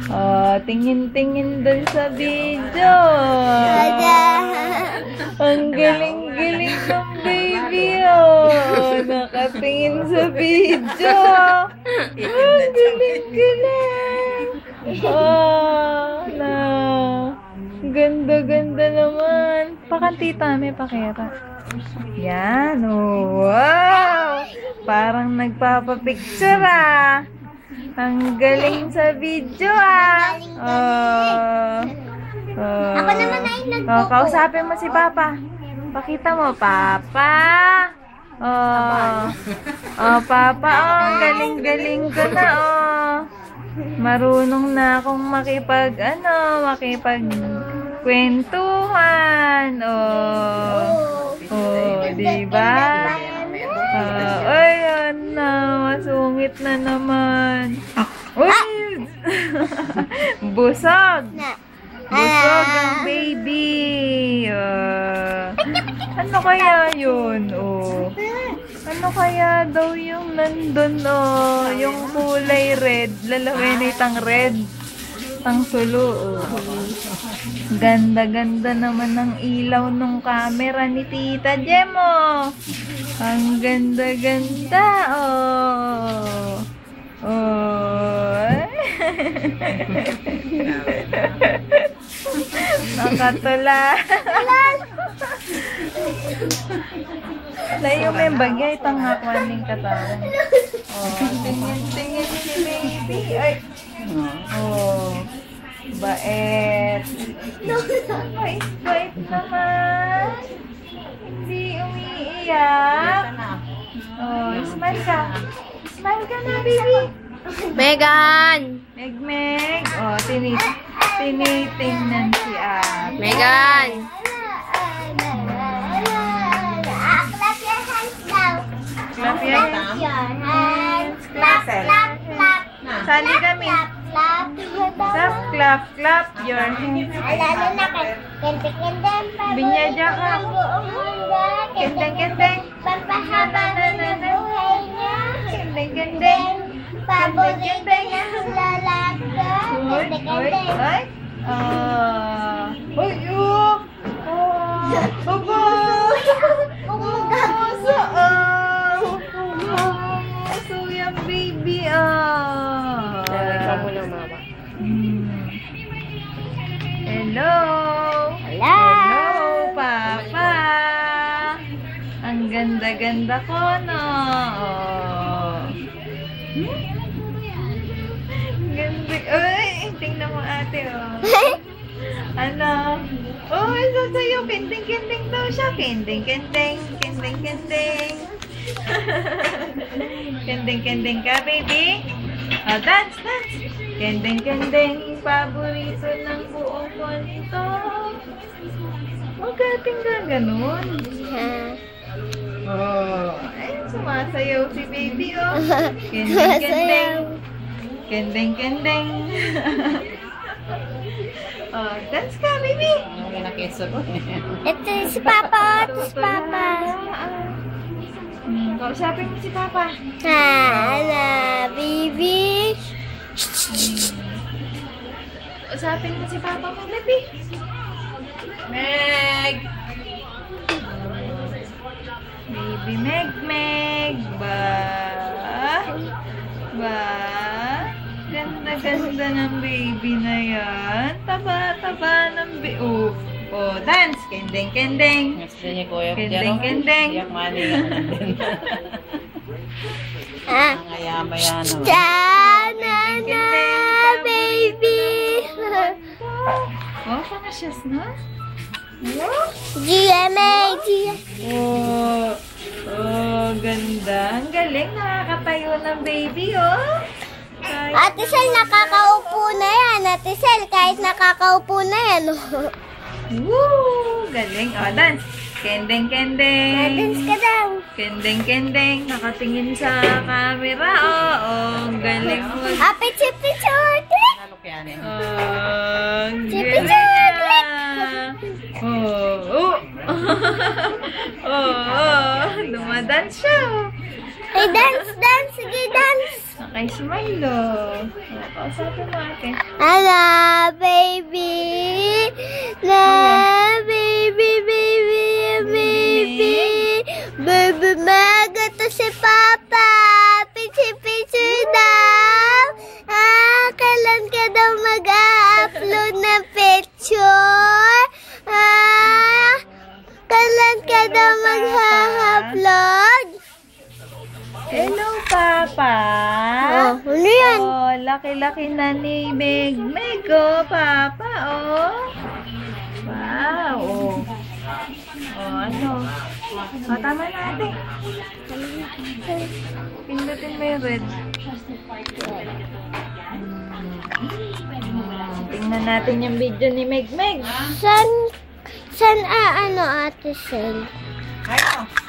Oh, tingin-tingin dun sa video. Ang galing-galing ng baby, oh. Nakatingin sa video. Ang galing-galing. Oh, na. Ganda-ganda naman. Pakantita, may pakita. Yan, oh. Wow. Parang nagpapapicture, ah. Ang galing sa video, ah. Ako naman ay nagpo. Kausapin mo si Papa. Pakita mo, Papa. Papa, ang galing-galing ko na, Marunong na akong makipagkwentuhan. Diba? Ayan na, masungit na naman. Uy! Busog! Busog ang baby. Ano kaya yun? Ano kaya daw yung nandun? Yung kulay red. Lalawin itang red. Ang sulo. Ganda-ganda naman ng ilaw ng camera ni Tita Jemo. Ang ganda-ganda. Nakatula. Layo may bagay itang hakwaning katawan. Tingin-tingin si baby. Ay. Bait. Bait naman. Hindi umiiyak. Smile ka. Smile ka na, baby. Megan! Meg. Tinitingnan si Ate. Megan! Clap your hands. Clap. Sali kami. Clap your hands. Binyaja ka. Kendeng. Pampahaba ng buhay niya. Kendeng. Paborito niya ang lalaga. Kendeng. So yung baby, Ikaw muna, mama. Hello, Papa. Ang ganda-ganda ko, no? Ganda. Ay, tingnan mo, ate, Ano? Isa sa'yo. Kending daw siya. Kending. Kending ka, baby. Dance. Kending. Paborito ng buong konto. Huwag kating ganun. Ay, sumasayaw si baby, Kending. Dance ka, baby. Ito si Papa. Kausapin mo si Papa. Baby. Kausapin mo si Papa mo, baby. Meg. Baby Meg. Ganda ng baby na yan. Taba ng baby. Dance. Kending. Gusto niya kuya. Kending. Iyak mani. Ngayama-yan. Baby. Pangasyas na? GMA. Ganda. Ang galing. Nakakatayo ng baby, Ate Sel, nakakaupo na yan. Ate Sel, kahit nakakaupo na yan. Woo! Galing. Dance. Kending. Dance ka daw. Kending. Nakatingin sa camera. Ang galing mo. Picture. Ano kaya niya? Ang Picture. galing. Dumadance siya. Hey, dance. Sige, dance. Nakay-smile, Kausapin mo ate. Ala, baby. La, baby, baby, baby. Baby, maga to si Papa. Pichi-pichi daw. Kailan ka daw mag-upload ng picture? Kailan ka daw mag-upload? Hello, Papa. Oh, ano yan? Oh, laki-laki na ni Meg. Meg, oh, Papa, oh. Wow, oh. Oh, ano? Oh, tama na, ate. Pindutin mo yung red. Tingnan natin yung video ni Meg. Meg! San ano, Ate Sel? Ano?